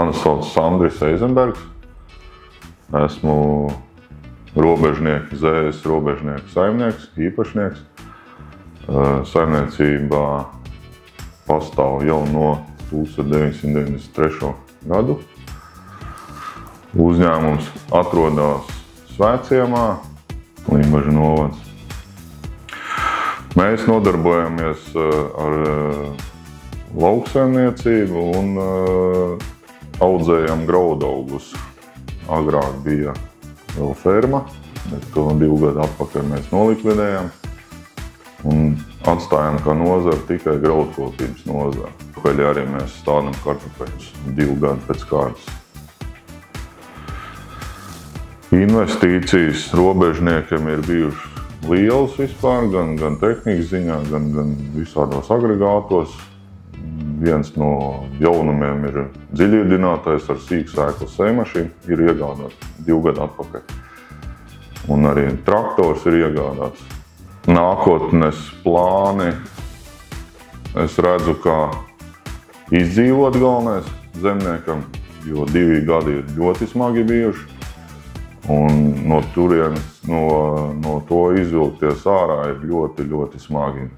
Mani sauc Sandris Eizenbergs. Esmu robežnieku, Zējas robežnieku saimnieks, īpašnieks. Saimniecībā pastāv jau no 1993. gadu. Uzņēmums atrodas Svētciemā, Limbažu novads. Mēs nodarbojamies ar lauksaimniecību un audzējam graudaugus. Agrāk bija vēl ferma, bet to 2 gadu atpakaļ mēs nolikvidējam un atstājam kā nozari tikai graudkopības nozari. Pakaļ arī mēs stādam kartupeļus 2 gadu pēc kārtas. Investīcijas robežniekiem ir bijušas lielas vispār, gan tehnikas ziņā, gan visādos agregātos. Viens no jaunumiem ir dziļiedinātais ar sīksēklu sēmašīnu, ir iegādāts 2 gadu atpakaļ. Un arī traktors ir iegādāts. Nākotnes plāni es redzu, kā izdzīvot galvenais zemniekam, jo 2 gadi ir ļoti smagi bijuši. Un no turienes, no to izvilkties ārā ir ļoti smagi.